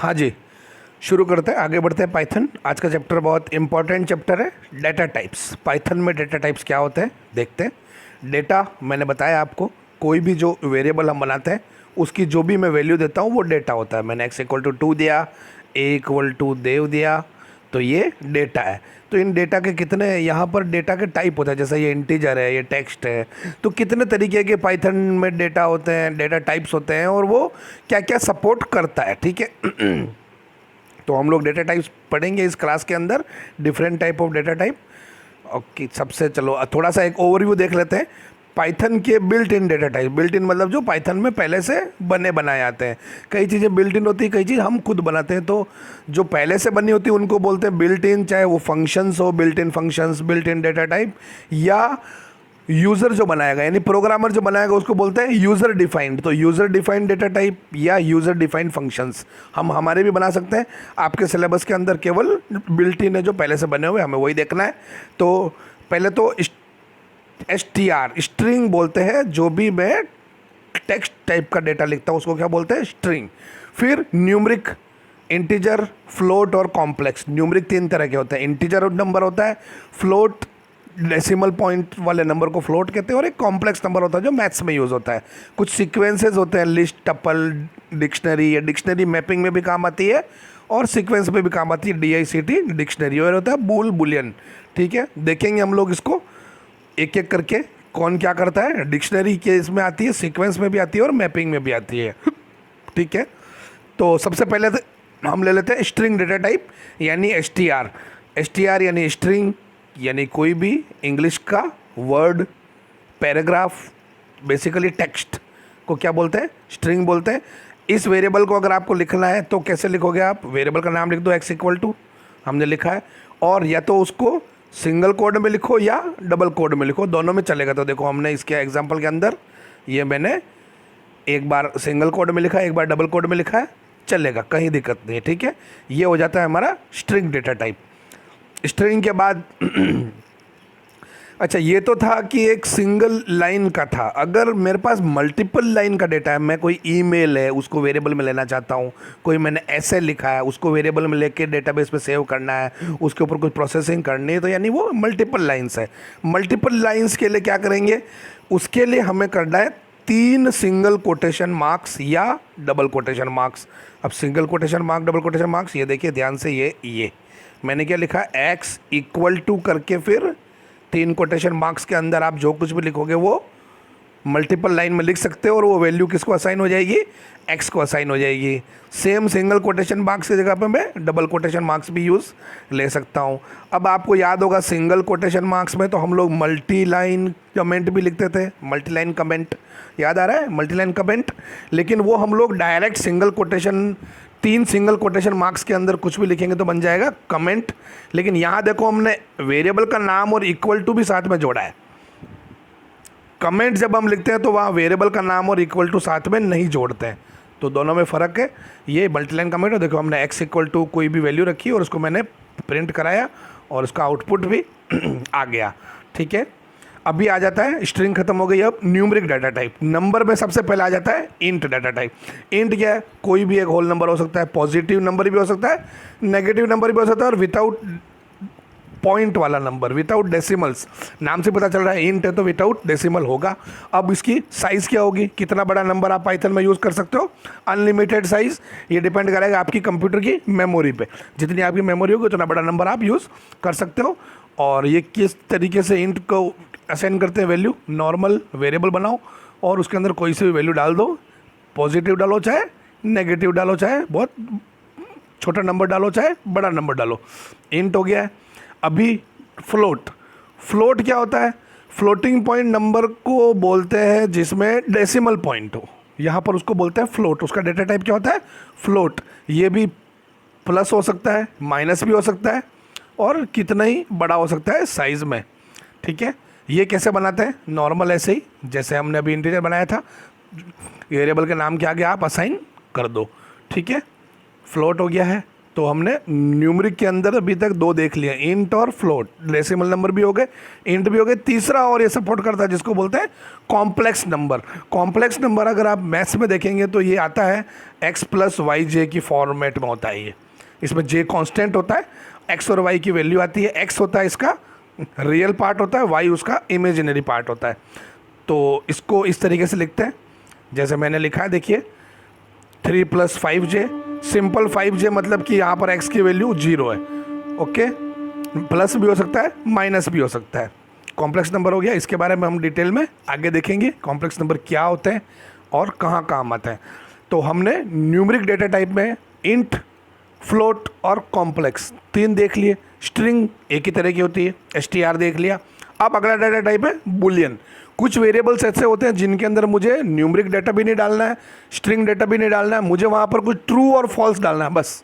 हाँ जी, शुरू करते हैं, आगे बढ़ते हैं। पाइथन आज का चैप्टर बहुत इंपॉर्टेंट चैप्टर है। डेटा टाइप्स, पाइथन में डेटा टाइप्स क्या होते हैं देखते हैं। डेटा मैंने बताया आपको, कोई भी जो वेरिएबल हम बनाते हैं उसकी जो भी मैं वैल्यू देता हूँ वो डेटा होता है। मैंने x=2 दिया, a=देव दिया, तो ये डेटा है। तो इन डेटा के कितने यहाँ पर डेटा के टाइप होता है, जैसे ये इंटीजर है, ये टेक्स्ट है, तो कितने तरीके के पाइथन में डेटा होते हैं, डेटा टाइप्स होते हैं और वो क्या क्या सपोर्ट करता है। ठीक है तो हम लोग डेटा टाइप्स पढ़ेंगे इस क्लास के अंदर, different type of data type. Okay, सबसे चलो थोड़ा सा एक ओवरव्यू देख लेते हैं पाइथन के built in data type. Built in मतलब जो पाइथन में पहले से बनाए आते हैं। कई चीज़ें बिल्ट इन होती है, कई चीज़ हम खुद बनाते हैं। तो जो पहले से बनी होती है उनको बोलते हैं बिल्ट इन, चाहे वो फंक्शंस हो, built in functions, built in data type, या यूज़र जो बनाएगा यानी प्रोग्रामर जो बनाएगा उसको बोलते हैं यूज़र डिफाइंड। तो यूज़र डिफाइंड डेटा टाइप या यूज़र डिफाइंड फंक्शंस हम हमारे भी बना सकते हैं। आपके सिलेबस के अंदर केवल बिल्ट इन है जो पहले से बने हुए, हमें वही देखना है। तो पहले तो STR स्ट्रिंग बोलते हैं, जो भी मैं टेक्स्ट टाइप का डेटा लिखता हूँ उसको क्या बोलते हैं, स्ट्रिंग। फिर न्यूमरिक, इंटीजर, फ्लोट और कॉम्प्लेक्स। न्यूमरिक 3 तरह के होते हैं, इंटीजर नंबर होता है, फ्लोट डेसिमल पॉइंट वाले नंबर को फ्लोट कहते हैं, और एक कॉम्प्लेक्स नंबर होता है जो मैथ्स में यूज़ होता है। कुछ सीक्वेंसेस होते हैं, लिस्ट, टपल, डिक्शनरी, या डिक्शनरी मैपिंग में भी काम आती है और सीक्वेंस में भी काम आती है, DICT डिक्शनरी। और होता है बूल, बुलियन। ठीक है, देखेंगे हम लोग इसको एक एक करके कौन क्या करता है। डिक्शनरी के इसमें आती है, सीक्वेंस में भी आती है और मैपिंग में भी आती है। ठीक है, तो सबसे पहले तो हम ले लेते हैं स्ट्रिंग डेटा टाइप यानी STR। STR यानी स्ट्रिंग, यानी कोई भी इंग्लिश का वर्ड, पैराग्राफ, बेसिकली टेक्स्ट को क्या बोलते हैं, स्ट्रिंग बोलते हैं। इस वेरिएबल को अगर आपको लिखना है तो कैसे लिखोगे आप, वेरिएबल का नाम लिख दो x=, हमने लिखा है, और या तो उसको सिंगल कोड में लिखो या डबल कोड में लिखो, दोनों में चलेगा। तो देखो हमने इसके एग्जांपल के अंदर ये मैंने एक बार सिंगल कोड में लिखा है, एक बार डबल कोड में लिखा है, चलेगा, कहीं दिक्कत नहीं है। ठीक है, ये हो जाता है हमारा स्ट्रिंग डेटा टाइप। स्ट्रिंग के बाद अच्छा, ये तो था कि एक सिंगल लाइन का था। अगर मेरे पास मल्टीपल लाइन का डेटा है, मैं कोई ईमेल है उसको वेरिएबल में लेना चाहता हूँ, कोई मैंने ऐसे लिखा है उसको वेरिएबल में लेके डेटाबेस पे सेव करना है, उसके ऊपर कुछ प्रोसेसिंग करनी है, तो यानी वो मल्टीपल लाइन्स है। मल्टीपल लाइन्स के लिए क्या करेंगे, उसके लिए हमें करना है 3 सिंगल कोटेशन मार्क्स या डबल कोटेशन मार्क्स। अब single quotation mark, double quotation marks, ये देखिए ध्यान से, ये मैंने क्या लिखा, x= करके फिर 3 कोटेशन मार्क्स के अंदर आप जो कुछ भी लिखोगे वो मल्टीपल लाइन में लिख सकते हो, और वो वैल्यू किसको असाइन हो जाएगी, x को असाइन हो जाएगी। सेम सिंगल कोटेशन मार्क्स की जगह पे मैं डबल कोटेशन मार्क्स भी यूज़ ले सकता हूँ। अब आपको याद होगा सिंगल कोटेशन मार्क्स में तो हम लोग मल्टी लाइन कमेंट भी लिखते थे, मल्टी लाइन कमेंट, याद आ रहा है, मल्टी लाइन कमेंट। लेकिन वो हम लोग direct single quotation, 3 single quotation marks के अंदर कुछ भी लिखेंगे तो बन जाएगा कमेंट। लेकिन यहाँ देखो हमने वेरिएबल का नाम और = भी साथ में जोड़ा है। कमेंट जब हम लिखते हैं तो वहाँ वेरिएबल का नाम और = साथ में नहीं जोड़ते हैं, तो दोनों में फ़र्क है। ये मल्टीलाइन कमेंट, और देखो हमने x= कोई भी वैल्यू रखी और उसको मैंने प्रिंट कराया और उसका आउटपुट भी आ गया। ठीक है, अभी आ जाता है, स्ट्रिंग खत्म हो गई, अब न्यूमरिक डाटा टाइप। नंबर में सबसे पहले आ जाता है इंट डाटा टाइप। इंट क्या है, कोई भी एक होल नंबर हो सकता है, पॉजिटिव नंबर भी हो सकता है, नेगेटिव नंबर भी हो सकता है, और विदाउट पॉइंट वाला नंबर, विदाउट डेसिमल्स। नाम से पता चल रहा है इंट है तो विदाउट डेसिमल होगा। अब इसकी साइज़ क्या होगी, कितना बड़ा नंबर आप पाइथन में यूज़ कर सकते हो, अनलिमिटेड साइज़। ये डिपेंड करेगा आपकी कंप्यूटर की मेमोरी पे, जितनी आपकी मेमोरी होगी उतना बड़ा नंबर आप यूज़ कर सकते हो। और ये किस तरीके से इंट को असाइन करते हैं वैल्यू, नॉर्मल वेरिएबल बनाओ और उसके अंदर कोई सी भी वैल्यू डाल दो, पॉजिटिव डालो चाहे नेगेटिव डालो, चाहे बहुत छोटा नंबर डालो चाहे बड़ा नंबर डालो, इंट हो गया है। अभी फ्लोट, फ्लोट क्या होता है, फ्लोटिंग पॉइंट नंबर को बोलते हैं जिसमें डेसिमल पॉइंट हो, यहाँ पर उसको बोलते हैं फ्लोट। उसका डेटा टाइप क्या होता है, फ्लोट। ये भी प्लस हो सकता है, माइनस भी हो सकता है, और कितना ही बड़ा हो सकता है साइज़ में। ठीक है, ये कैसे बनाते हैं, नॉर्मल ऐसे ही जैसे हमने अभी इंटीजर बनाया था, वेरिएबल के नाम के आगे आप असाइन कर दो। ठीक है, फ्लोट हो गया है, तो हमने न्यूमरिक के अंदर अभी तक 2 देख लिए, इंट और फ्लोट, डेसिमल नंबर भी हो गए, इंट भी हो गए। तीसरा और ये सपोर्ट करता है जिसको बोलते हैं कॉम्प्लेक्स नंबर। कॉम्प्लेक्स नंबर अगर आप मैथ्स में देखेंगे तो ये आता है x प्लस वाई जे की फॉर्मेट में होता है ये। इसमें j कांस्टेंट होता है, x और y की वैल्यू आती है, x होता है इसका रियल पार्ट होता है, y उसका इमेजिनरी पार्ट होता है। तो इसको इस तरीके से लिखते हैं जैसे मैंने लिखा है, देखिए 3 + 5j, सिंपल 5j मतलब कि यहाँ पर x की वैल्यू 0 है। ओके, प्लस भी हो सकता है, माइनस भी हो सकता है। कॉम्प्लेक्स नंबर हो गया, इसके बारे में हम डिटेल में आगे देखेंगे कॉम्प्लेक्स नंबर क्या होते हैं और कहाँ काम आते हैं। तो हमने न्यूमरिक डेटा टाइप में इंट, फ्लोट और कॉम्प्लेक्स 3 देख लिए। स्ट्रिंग एक ही तरह की होती है, str देख लिया। अब अगला डेटा टाइप है बुलियन। कुछ वेरिएबल्स ऐसे होते हैं जिनके अंदर मुझे न्यूमरिक डेटा भी नहीं डालना है, स्ट्रिंग डेटा भी नहीं डालना है, मुझे वहाँ पर कुछ ट्रू और फॉल्स डालना है बस,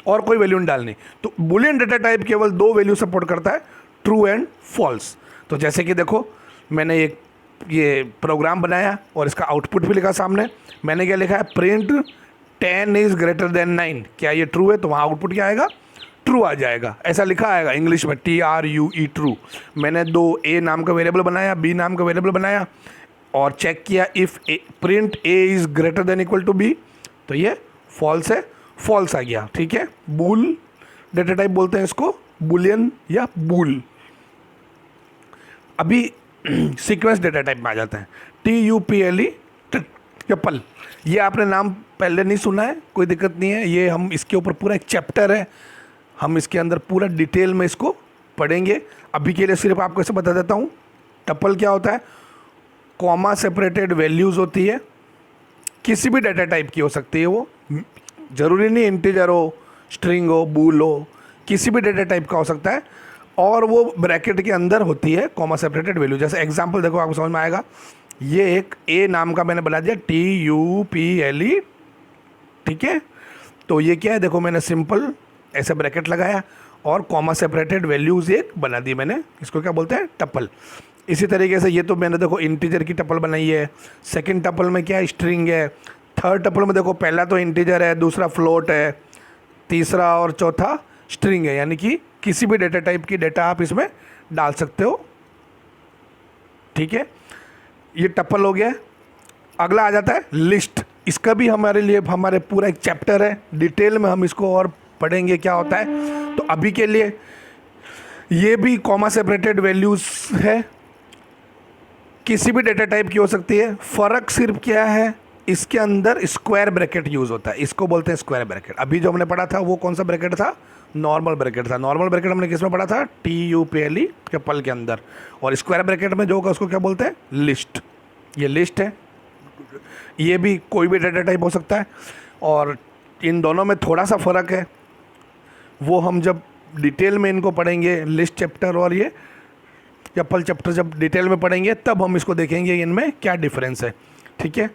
और कोई वैल्यू नहीं डालनी। तो बुलियन डेटा टाइप केवल 2 वैल्यू सपोर्ट करता है, ट्रू एंड फॉल्स। तो जैसे कि देखो मैंने एक ये प्रोग्राम बनाया और इसका आउटपुट भी लिखा सामने। मैंने क्या लिखा है, प्रिंट 10 इज़ ग्रेटर देन 9। क्या ये ट्रू है? तो वहाँ आउटपुट क्या आएगा, ट्रू आ जाएगा। ऐसा लिखा आएगा इंग्लिश में, TRUE ट्रू। मैंने 2 A नाम का वेरिएबल बनाया, B नाम का वेरिएबल बनाया और चेक किया if print A is greater than equal to B, तो ये फॉल्स है, फॉल्स आ गया। ठीक है, बूल डेटा टाइप बोलते हैं इसको, बुलियन या बूल। अभी सीक्वेंस डेटा टाइप में आ जाते हैं, TUPLE ट्रिपल। ये आपने नाम पहले नहीं सुना है, कोई दिक्कत नहीं है, ये हम इसके ऊपर पूरा एक चैप्टर है, हम इसके अंदर पूरा डिटेल में इसको पढ़ेंगे। अभी के लिए सिर्फ आपको ऐसे बता देता हूँ, टपल क्या होता है, कॉमा सेपरेटेड वैल्यूज़ होती है, किसी भी डेटा टाइप की हो सकती है, वो ज़रूरी नहीं इंटीजर हो, स्ट्रिंग हो, बूल हो, किसी भी डेटा टाइप का हो सकता है, और वो ब्रैकेट के अंदर होती है कॉमा सेपरेटेड वैल्यू। जैसे एग्जांपल देखो, आपको समझ में आएगा। ये एक A नाम का मैंने बना दिया, TUPLE, ठीक है। तो ये क्या है, देखो मैंने सिंपल ऐसे ब्रैकेट लगाया और कॉमा सेपरेटेड वैल्यूज़ एक बना दी मैंने, इसको क्या बोलते हैं, टपल। इसी तरीके से ये तो मैंने देखो इंटीजर की टपल बनाई है, सेकंड टपल में क्या है, स्ट्रिंग है, थर्ड टपल में देखो पहला तो इंटीजर है, दूसरा फ्लोट है, तीसरा और चौथा स्ट्रिंग है, यानी कि किसी भी डेटा टाइप की डेटा आप इसमें डाल सकते हो। ठीक है, ये टपल हो गया। अगला आ जाता है लिस्ट। इसका भी हमारे लिए हमारे पूरा एक चैप्टर है, डिटेल में हम इसको और पढ़ेंगे क्या होता है। तो अभी के लिए ये भी कॉमा सेपरेटेड वैल्यूज़ है, किसी भी डेटा टाइप की हो सकती है। फ़र्क सिर्फ क्या है, इसके अंदर स्क्वायर ब्रैकेट यूज़ होता है, इसको बोलते हैं स्क्वायर ब्रैकेट। अभी जो हमने पढ़ा था वो कौन सा ब्रैकेट था, नॉर्मल ब्रैकेट था। नॉर्मल ब्रैकेट हमने किस में पढ़ा था, TUPLE ट्रिपल के अंदर। और स्क्वायर ब्रैकेट में जो होगा उसको क्या बोलते हैं, लिस्ट। ये लिस्ट है, ये भी कोई भी डेटा टाइप हो सकता है, और इन दोनों में थोड़ा सा फ़र्क है, वो हम जब डिटेल में इनको पढ़ेंगे, लिस्ट चैप्टर और ये ट्रिपल चैप्टर जब डिटेल में पढ़ेंगे तब हम इसको देखेंगे इनमें क्या डिफरेंस है। ठीक है,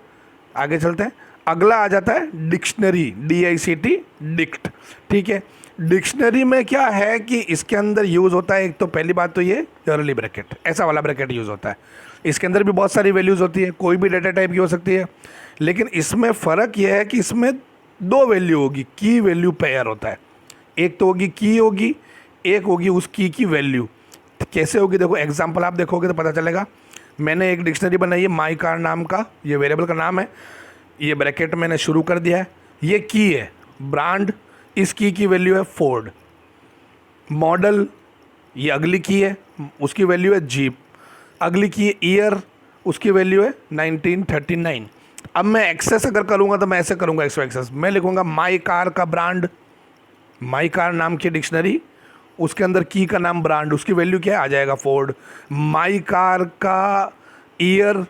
आगे चलते हैं। अगला आ जाता है डिक्शनरी, DICT, डिक्ट। ठीक है, डिक्शनरी में क्या है कि इसके अंदर यूज़ होता है, एक तो पहली बात तो ये कर्ली ब्रैकेट, ऐसा वाला ब्रैकेट यूज़ होता है। इसके अंदर भी बहुत सारी वैल्यूज़ होती है, कोई भी डेटा टाइप की हो सकती है, लेकिन इसमें फ़र्क यह है कि इसमें 2 वैल्यू होगी, की वैल्यू पेयर होता है। एक तो होगी की होगी, एक होगी उस की वैल्यू। कैसे होगी, देखो एग्जाम्पल आप देखोगे तो पता चलेगा। मैंने एक डिक्शनरी बनाई है, माई कार नाम का, ये वेरिएबल का नाम है, ये ब्रैकेट मैंने शुरू कर दिया है। ये की है, ब्रांड, इस की वैल्यू है फोर्ड। मॉडल, ये अगली की है, उसकी वैल्यू है जीप। अगली की है ईयर, उसकी वैल्यू है 1939। अब मैं एक्सेस अगर करूँगा तो मैं ऐसे करूँगा, एक्सेस मैं लिखूँगा माई कार का ब्रांड, माई कार नाम की डिक्शनरी, उसके अंदर की का नाम ब्रांड, उसकी वैल्यू क्या आ जाएगा, फोर्ड। माई कार का ईयर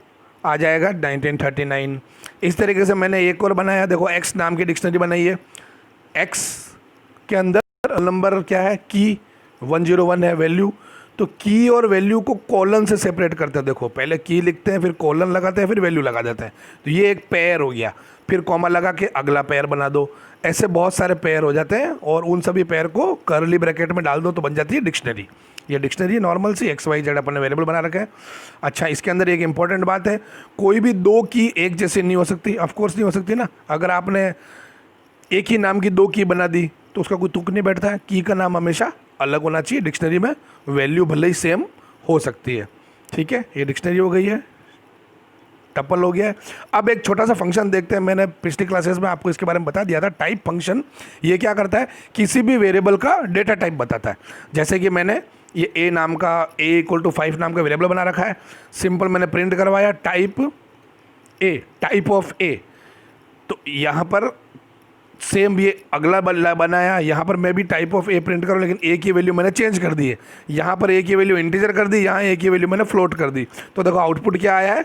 आ जाएगा 1939। इस तरीके से मैंने एक और बनाया, देखो एक्स नाम की डिक्शनरी बनाई है, एक्स के अंदर नंबर क्या है, की 101 है वैल्यू। तो की और वैल्यू को कॉलन से सेपरेट करते हैं, देखो पहले की लिखते हैं, फिर कॉलन लगाते हैं, फिर वैल्यू लगा देते हैं। तो ये एक पेयर हो गया, फिर कॉमा लगा के अगला पेयर बना दो। ऐसे बहुत सारे पेयर हो जाते हैं और उन सभी पेयर को कर्ली ब्रैकेट में डाल दो तो बन जाती है डिक्शनरी। ये डिक्शनरी नॉर्मल सी XYZ अपन ने वेरिएबल बना रखा है। अच्छा, इसके अंदर एक इंपॉर्टेंट बात है, कोई भी 2 की एक जैसे नहीं हो सकती, ऑफकोर्स नहीं हो सकती ना। अगर आपने एक ही नाम की 2 की बना दी तो उसका कोई तुक नहीं बैठता है। की का नाम हमेशा अलग होना चाहिए डिक्शनरी में, वैल्यू भले ही सेम हो सकती है। ठीक है, ये डिक्शनरी हो गई है, टपल हो गया है। अब एक छोटा सा फंक्शन देखते हैं, मैंने पिछली क्लासेस में आपको इसके बारे में बता दिया था, टाइप फंक्शन। ये क्या करता है, किसी भी वेरिएबल का डेटा टाइप बताता है। जैसे कि मैंने ये a नाम का a=5 नाम का वेरिएबल बना रखा है, सिंपल मैंने प्रिंट करवाया type a, type of a। तो यहाँ पर सेम ये अगला बनाया, यहाँ पर मैं भी टाइप ऑफ ए प्रिंट करूँ, लेकिन ए की वैल्यू मैंने चेंज कर दी है। यहाँ पर ए की वैल्यू इंटीजर कर दी, यहाँ ए की वैल्यू मैंने फ्लोट कर दी। तो देखो आउटपुट क्या आया है,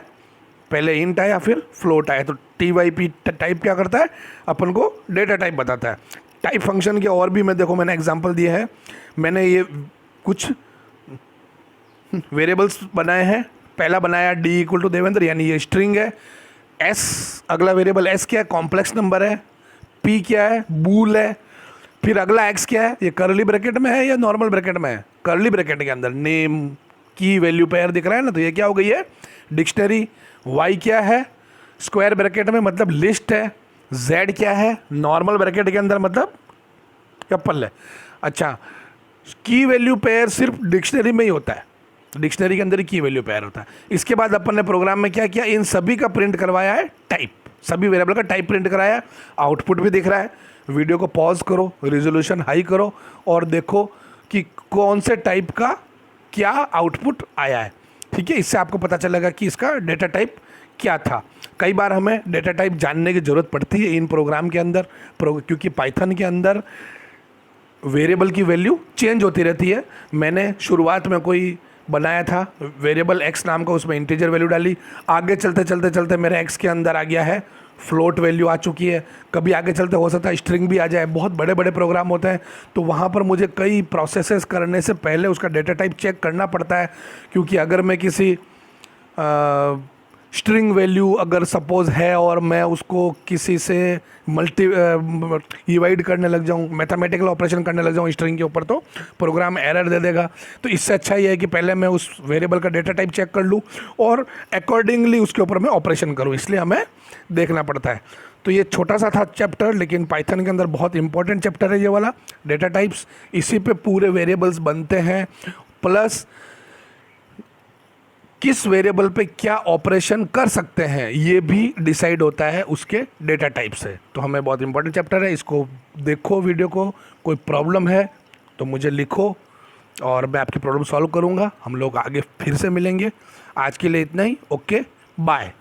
पहले इंट आया फिर फ्लोट आया। तो TYP टाइप क्या करता है, अपन को डेटा टाइप बताता है। टाइप फंक्शन के और भी मैंने एग्जांपल दिए हैं। मैंने ये कुछ वेरिएबल्स बनाए हैं। पहला बनाया d देवेंद्र, यानी ये स्ट्रिंग है। s, अगला वेरिएबल s क्या है, कॉम्प्लेक्स नंबर है। p क्या है, बूल है। फिर अगला x क्या है, ये कर्ली ब्रैकेट में है या नॉर्मल ब्रैकेट में है, कर्ली ब्रैकेट के अंदर नेम की वैल्यू पेयर दिख रहा है ना, तो ये क्या हो गई है, डिक्शनरी। y क्या है, स्क्वायर ब्रैकेट में मतलब लिस्ट है। z क्या है, नॉर्मल ब्रैकेट के अंदर मतलब टपल है। अच्छा, की वैल्यू पेयर सिर्फ डिक्शनरी में ही होता है, डिक्शनरी के अंदर ही की वैल्यू पेयर होता है। इसके बाद अपन ने प्रोग्राम में क्या किया, इन सभी का प्रिंट करवाया है टाइप, सभी वेरिएबल का टाइप प्रिंट कराया है। आउटपुट भी दिख रहा है। वीडियो को पॉज करो, रिजोल्यूशन हाई करो और देखो कि कौन से टाइप का क्या आउटपुट आया है। ठीक है, इससे आपको पता चलेगा कि इसका डेटा टाइप क्या था। कई बार हमें डेटा टाइप जानने की ज़रूरत पड़ती है इन प्रोग्राम के अंदर, क्योंकि पाइथन के अंदर वेरिएबल की वैल्यू चेंज होती रहती है। मैंने शुरुआत में कोई बनाया था वेरिएबल x नाम का, उसमें इंटीजर वैल्यू डाली। आगे चलते चलते चलते मेरे x के अंदर आ गया है फ्लोट वैल्यू आ चुकी है। कभी आगे चलते हो सकता है स्ट्रिंग भी आ जाए। बहुत बड़े बड़े प्रोग्राम होते हैं, तो वहाँ पर मुझे कई प्रोसेसेस करने से पहले उसका डेटा टाइप चेक करना पड़ता है। क्योंकि अगर मैं किसी स्ट्रिंग वैल्यू अगर सपोज़ है और मैं उसको किसी से डिवाइड करने लग जाऊं, मैथमेटिकल ऑपरेशन करने लग जाऊं स्ट्रिंग के ऊपर, तो प्रोग्राम एरर दे देगा। तो इससे अच्छा ये है कि पहले मैं उस वेरिएबल का डेटा टाइप चेक कर लूं और अकॉर्डिंगली उसके ऊपर मैं ऑपरेशन करूं, इसलिए हमें देखना पड़ता है। तो ये छोटा सा था चैप्टर, लेकिन पाइथन के अंदर बहुत इंपॉर्टेंट चैप्टर है ये वाला, डेटा टाइप्स। इसी पे पूरे वेरिएबल्स बनते हैं, प्लस किस वेरिएबल पे क्या ऑपरेशन कर सकते हैं ये भी डिसाइड होता है उसके डेटा टाइप से। तो हमें बहुत इंपॉर्टेंट चैप्टर है, इसको देखो वीडियो को। कोई प्रॉब्लम है तो मुझे लिखो और मैं आपकी प्रॉब्लम सॉल्व करूंगा। हम लोग आगे फिर से मिलेंगे। आज के लिए इतना ही, ओके बाय।